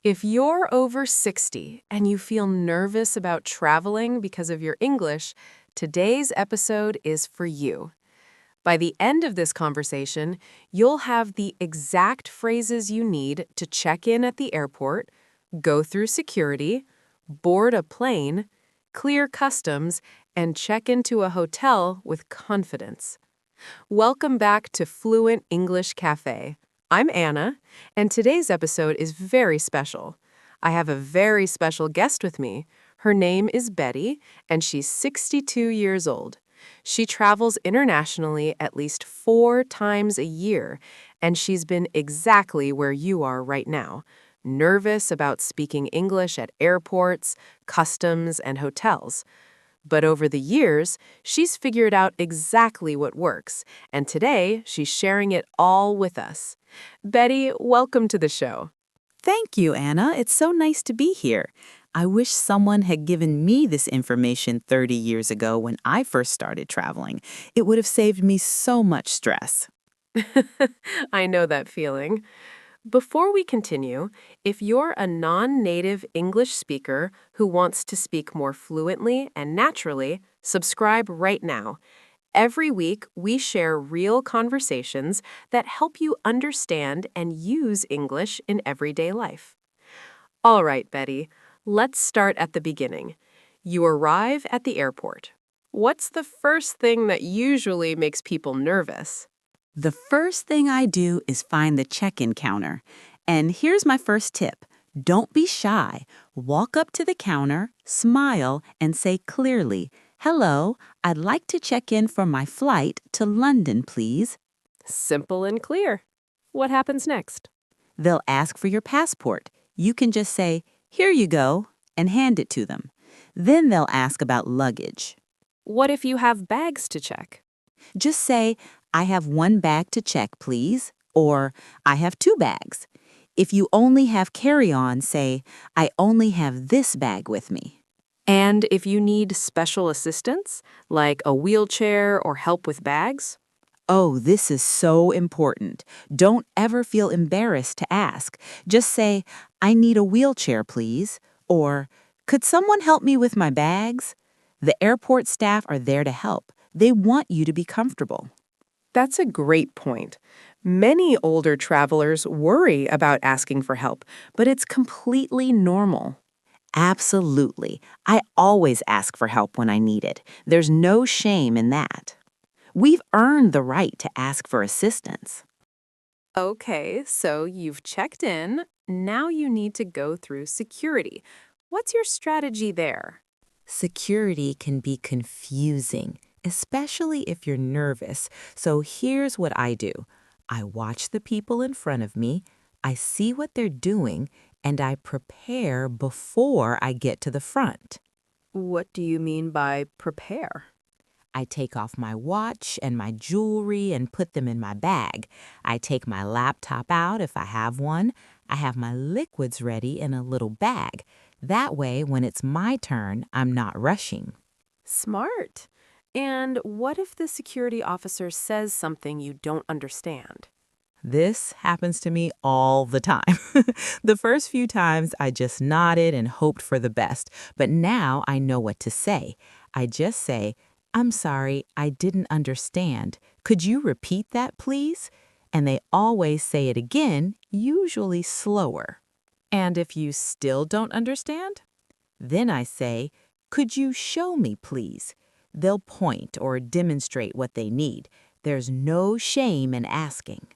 If you're over 60 and you feel nervous about traveling because of your English, today's episode is for you. By the end of this conversation, you'll have the exact phrases you need to check in at the airport, go through security, board a plane, clear customs, and check into a hotel with confidence. Welcome back to Fluent English Cafe. I'm Anna, and today's episode is very special. I have a very special guest with me. Her name is Betty, and she's 62 years old. She travels internationally at least 4 times a year, and she's been exactly where you are right now, nervous about speaking English at airports, customs, and hotels. But over the years, she's figured out exactly what works, and today she's sharing it all with us. Betty, welcome to the show. Thank you, Anna. It's so nice to be here. I wish someone had given me this information 30 years ago when I first started traveling. It would have saved me so much stress. I know that feeling. Before we continue, if you're a non-native English speaker who wants to speak more fluently and naturally, subscribe right now. Every week, we share real conversations that help you understand and use English in everyday life. All right, Betty, let's start at the beginning. You arrive at the airport. What's the first thing that usually makes people nervous? The first thing I do is find the check-in counter. And here's my first tip. Don't be shy. Walk up to the counter, smile, and say clearly, "Hello, I'd like to check in for my flight to London, please." Simple and clear. What happens next? They'll ask for your passport. You can just say, "Here you go," and hand it to them. Then they'll ask about luggage. What if you have bags to check? Just say, "I have one bag to check, please," or "I have two bags." If you only have carry-on, say, "I only have this bag with me." And if you need special assistance, like a wheelchair or help with bags? Oh, this is so important. Don't ever feel embarrassed to ask. Just say, "I need a wheelchair, please," or "Could someone help me with my bags?" The airport staff are there to help. They want you to be comfortable. That's a great point. Many older travelers worry about asking for help, but it's completely normal. Absolutely. I always ask for help when I need it. There's no shame in that. We've earned the right to ask for assistance. Okay, so you've checked in. Now you need to go through security. What's your strategy there? Security can be confusing, especially if you're nervous. So here's what I do. I watch the people in front of me, I see what they're doing, and I prepare before I get to the front. What do you mean by prepare? I take off my watch and my jewelry and put them in my bag. I take my laptop out if I have one. I have my liquids ready in a little bag. That way, when it's my turn, I'm not rushing. Smart. And what if the security officer says something you don't understand? This happens to me all the time. The first few times, I just nodded and hoped for the best. But now I know what to say. I just say, "I'm sorry, I didn't understand. Could you repeat that, please?" And they always say it again, usually slower. And if you still don't understand? Then I say, "Could you show me, please?" They'll point or demonstrate what they need. There's no shame in asking.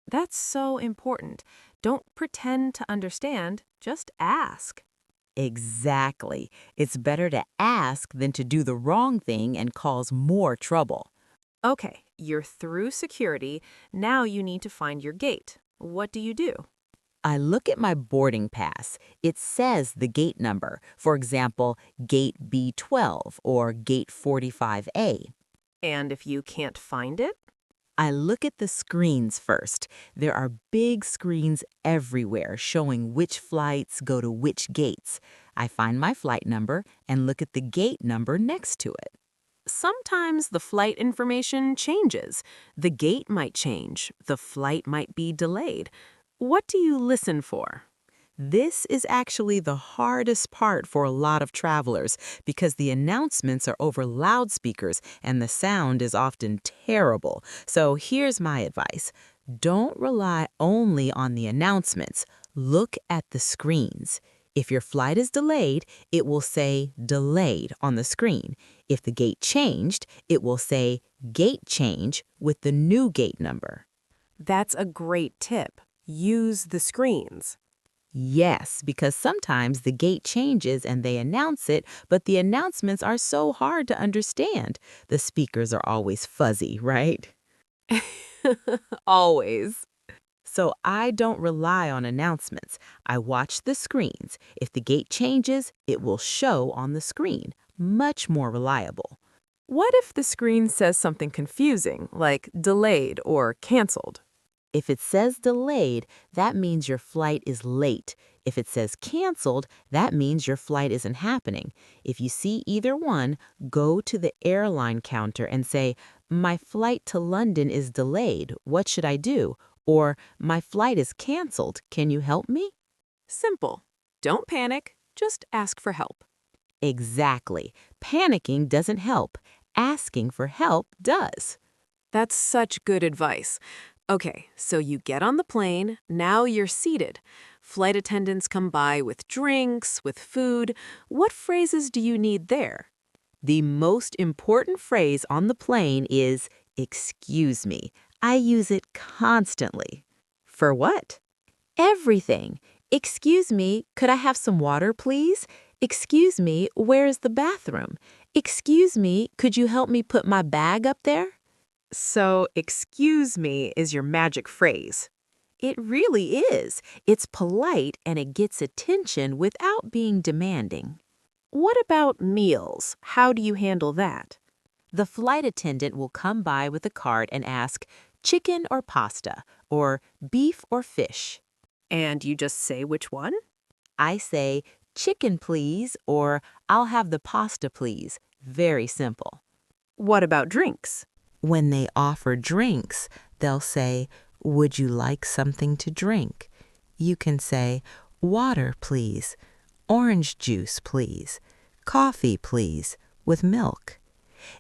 That's so important. Don't pretend to understand, just ask. Exactly. It's better to ask than to do the wrong thing and cause more trouble. Okay, you're through security. Now you need to find your gate. What do you do? I look at my boarding pass. It says the gate number, for example, gate B12 or gate 45A. And if you can't find it? I look at the screens first. There are big screens everywhere showing which flights go to which gates. I find my flight number and look at the gate number next to it. Sometimes the flight information changes. The gate might change. The flight might be delayed. What do you listen for? This is actually the hardest part for a lot of travelers because the announcements are over loudspeakers and the sound is often terrible. So here's my advice. Don't rely only on the announcements. Look at the screens. If your flight is delayed, it will say delayed on the screen. If the gate changed, it will say gate change with the new gate number. That's a great tip. Use the screens. Yes, because sometimes the gate changes and they announce it, but the announcements are so hard to understand. The speakers are always fuzzy, right? Always. So I don't rely on announcements. I watch the screens. If the gate changes, it will show on the screen. Much more reliable. What if the screen says something confusing, like delayed or canceled? If it says delayed, that means your flight is late. If it says canceled, that means your flight isn't happening. If you see either one, go to the airline counter and say, "My flight to London is delayed. What should I do?" Or, "My flight is canceled. Can you help me?" Simple. Don't panic. Just ask for help. Exactly. Panicking doesn't help. Asking for help does. That's such good advice. Okay, so you get on the plane, now you're seated. Flight attendants come by with drinks, with food. What phrases do you need there? The most important phrase on the plane is, "Excuse me." I use it constantly. For what? Everything. "Excuse me, could I have some water, please?" "Excuse me, where is the bathroom?" "Excuse me, could you help me put my bag up there?" So, excuse me is your magic phrase. It really is. It's polite and it gets attention without being demanding. What about meals? How do you handle that? The flight attendant will come by with a cart and ask, "Chicken or pasta?" or "Beef or fish?" And you just say which one? I say, "Chicken, please," or "I'll have the pasta, please." Very simple. What about drinks? When they offer drinks, they'll say, "Would you like something to drink?" You can say, "Water, please." "Orange juice, please." "Coffee, please," with milk.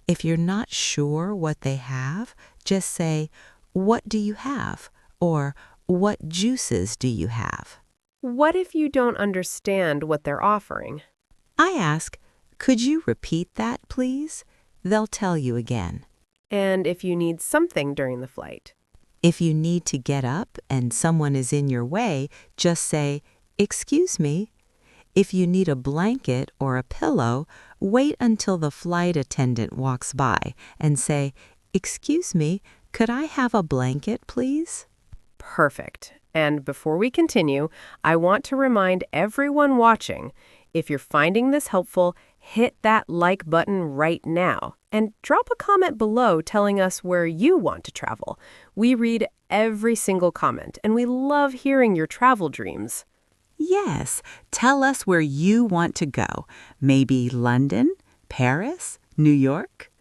If you're not sure what they have, just say, "What do you have?" or "What juices do you have?" What if you don't understand what they're offering? I ask, "Could you repeat that, please?" They'll tell you again. And if you need something during the flight? If you need to get up and someone is in your way, just say, "Excuse me." If you need a blanket or a pillow, wait until the flight attendant walks by and say, "Excuse me, could I have a blanket, please?" Perfect. And before we continue, I want to remind everyone watching, if you're finding this helpful, hit that like button right now and drop a comment below telling us where you want to travel. We read every single comment and we love hearing your travel dreams. Yes, tell us where you want to go. Maybe London, Paris, New York?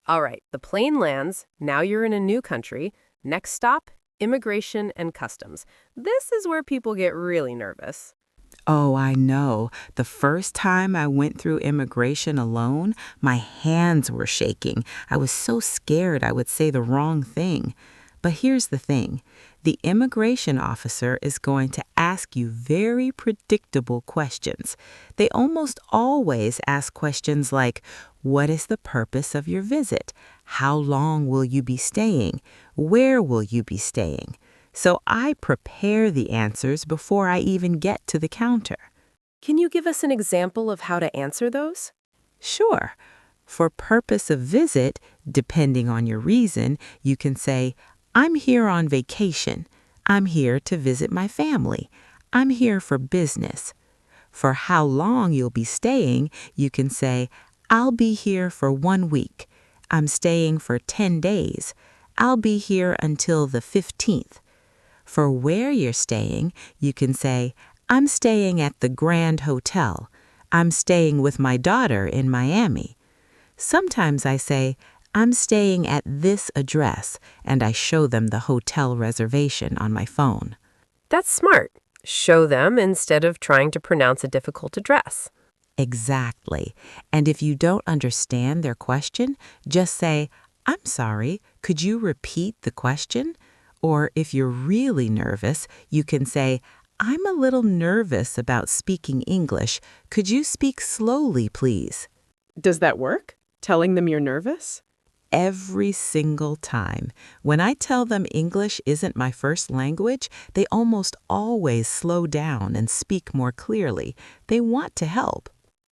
All right, the plane lands. Now you're in a new country. Next stop, immigration and customs. This is where people get really nervous. Oh, I know. The first time I went through immigration alone, my hands were shaking. I was so scared I would say the wrong thing. But here's the thing. The immigration officer is going to ask you very predictable questions. They almost always ask questions like, "What is the purpose of your visit? How long will you be staying? Where will you be staying?" So I prepare the answers before I even get to the counter. Can you give us an example of how to answer those? Sure. For purpose of visit, depending on your reason, you can say, "I'm here on vacation." "I'm here to visit my family." "I'm here for business." For how long you'll be staying, you can say, "I'll be here for 1 week." "I'm staying for 10 days." "I'll be here until the 15th. For where you're staying, you can say, "I'm staying at the Grand Hotel." "I'm staying with my daughter in Miami." Sometimes I say, "I'm staying at this address," and I show them the hotel reservation on my phone. That's smart. Show them instead of trying to pronounce a difficult address. Exactly. And if you don't understand their question, just say, I'm sorry, could you repeat the question? Or if you're really nervous, you can say, I'm a little nervous about speaking English. Could you speak slowly, please? Does that work? Telling them you're nervous? Every single time. When I tell them English isn't my first language, they almost always slow down and speak more clearly. They want to help.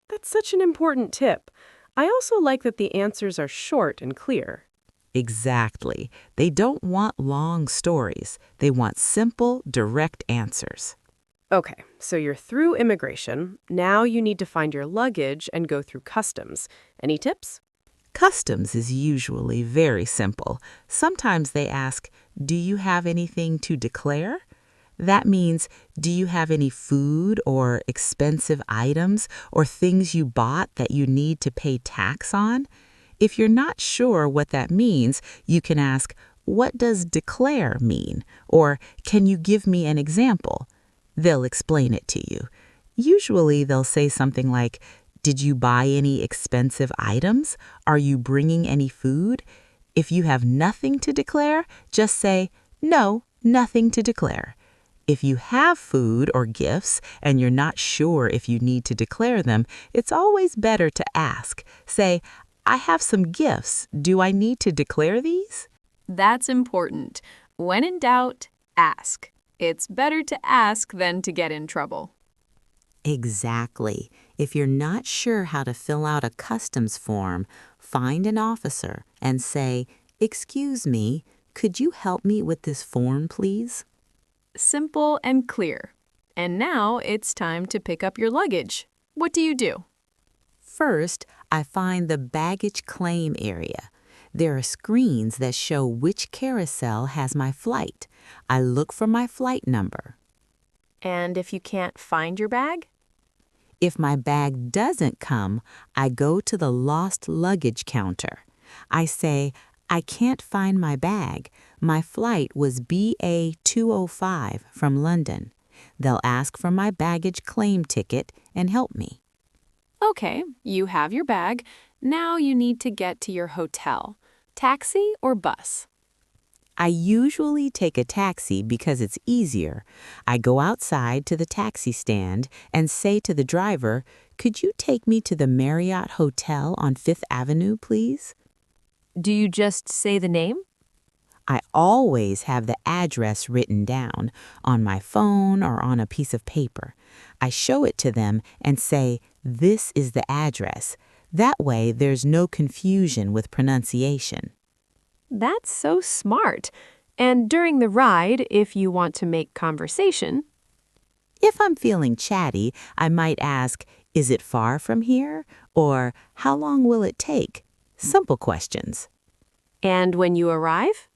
That's such an important tip. I also like that the answers are short and clear. Exactly. They don't want long stories. They want simple, direct answers. Okay, so you're through immigration. Now you need to find your luggage and go through customs. Any tips? Customs is usually very simple. Sometimes they ask, do you have anything to declare? That means, do you have any food or expensive items or things you bought that you need to pay tax on? If you're not sure what that means, you can ask, what does declare mean? Or can you give me an example? They'll explain it to you. Usually they'll say something like, did you buy any expensive items? Are you bringing any food? If you have nothing to declare, just say, no, nothing to declare. If you have food or gifts and you're not sure if you need to declare them, it's always better to ask. Say, I have some gifts. Do I need to declare these? That's important. When in doubt, ask. It's better to ask than to get in trouble. Exactly. If you're not sure how to fill out a customs form, find an officer and say, excuse me, could you help me with this form, please? Simple and clear. And now it's time to pick up your luggage. What do you do? First, I find the baggage claim area. There are screens that show which carousel has my flight. I look for my flight number. And if you can't find your bag? If my bag doesn't come, I go to the lost luggage counter. I say, I can't find my bag. My flight was BA 205 from London. They'll ask for my baggage claim ticket and help me. Okay, you have your bag. Now you need to get to your hotel. Taxi or bus? I usually take a taxi because it's easier. I go outside to the taxi stand and say to the driver, could you take me to the Marriott Hotel on Fifth Avenue, please? Do you just say the name? I always have the address written down on my phone or on a piece of paper. I show it to them and say, this is the address. That way there's no confusion with pronunciation. That's so smart. And during the ride, if you want to make conversation, If I'm feeling chatty, I might ask, is it far from here? Or how long will it take? Simple questions. and when you arrive,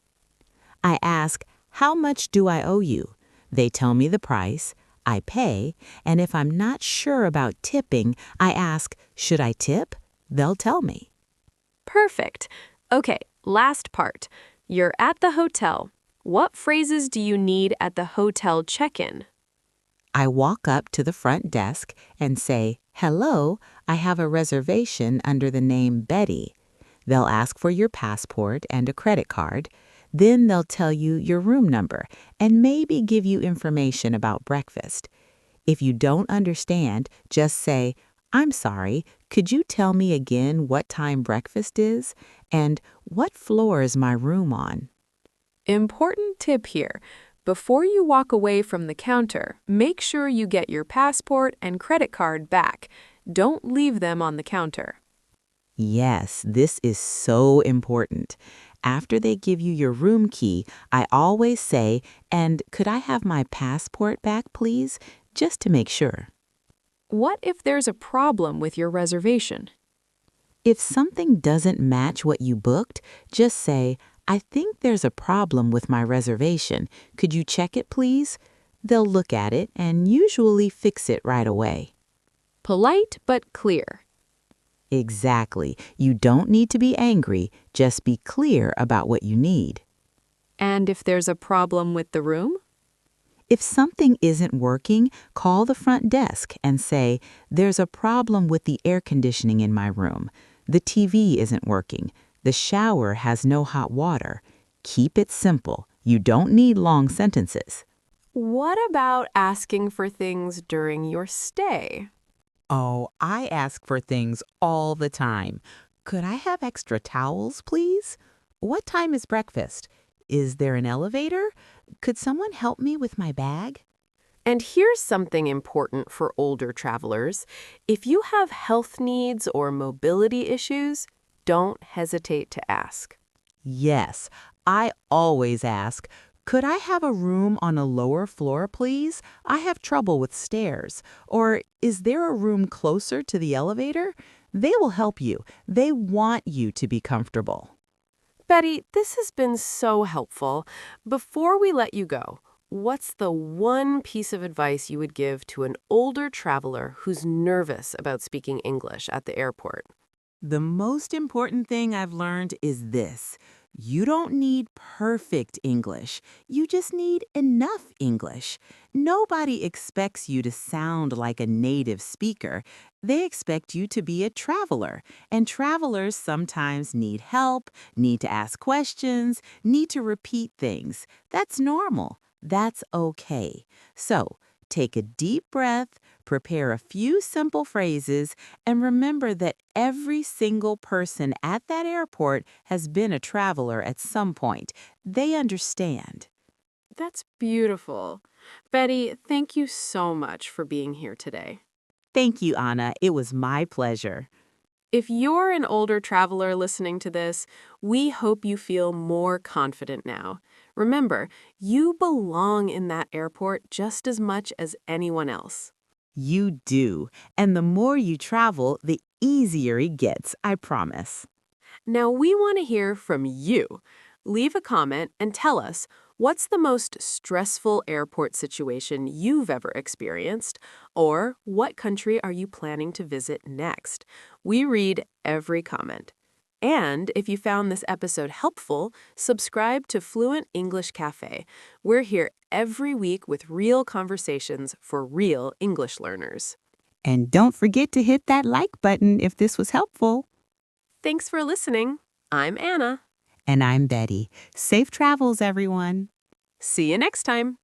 I ask, how much do I owe you? They tell me the price, I pay, and if I'm not sure about tipping, I ask, should I tip? They'll tell me. perfect. Okay, last part. You're at the hotel. What phrases do you need at the hotel check-in? I walk up to the front desk and say, hello, I have a reservation under the name Betty. They'll ask for your passport and a credit card. Then they'll tell you your room number and maybe give you information about breakfast. If you don't understand, just say, I'm sorry, could you tell me again what time breakfast is? And what floor is my room on? Important tip here. Before you walk away from the counter, make sure you get your passport and credit card back. Don't leave them on the counter. Yes, this is so important. After they give you your room key, I always say, and could I have my passport back, please? Just to make sure. What if there's a problem with your reservation? If something doesn't match what you booked, just say, I think there's a problem with my reservation. Could you check it, please? They'll look at it and usually fix it right away. Polite but clear. Exactly. You don't need to be angry. Just be clear about what you need. And if there's a problem with the room? If something isn't working, call the front desk and say, "There's a problem with the air conditioning in my room. The TV isn't working. The shower has no hot water." Keep it simple. You don't need long sentences. What about asking for things during your stay? Oh, I ask for things all the time. Could I have extra towels, please? What time is breakfast? Is there an elevator? Could someone help me with my bag? And here's something important for older travelers. If you have health needs or mobility issues, don't hesitate to ask. Yes, I always ask, "Could I have a room on a lower floor, please? I have trouble with stairs." Or, "Is there a room closer to the elevator?" They will help you. They want you to be comfortable. Betty, this has been so helpful. Before we let you go, what's the one piece of advice you would give to an older traveler who's nervous about speaking English at the airport? The most important thing I've learned is this. You don't need perfect English. You just need enough English. Nobody expects you to sound like a native speaker. They expect you to be a traveler. And travelers sometimes need help, need to ask questions, need to repeat things. That's normal. That's okay. So, take a deep breath, prepare a few simple phrases, and remember that every single person at that airport has been a traveler at some point. They understand. That's beautiful. Betty, thank you so much for being here today. Thank you, Anna. It was my pleasure. If you're an older traveler listening to this, we hope you feel more confident now. Remember, you belong in that airport just as much as anyone else. You do. And the more you travel, the easier it gets, I promise. Now we want to hear from you. Leave a comment and tell us, what's the most stressful airport situation you've ever experienced? Or what country are you planning to visit next? We read every comment. And if you found this episode helpful, subscribe to Fluent English Cafe. We're here every week with real conversations for real English learners. And don't forget to hit that like button if this was helpful. Thanks for listening. I'm Anna. And I'm Betty. Safe travels, everyone. See you next time.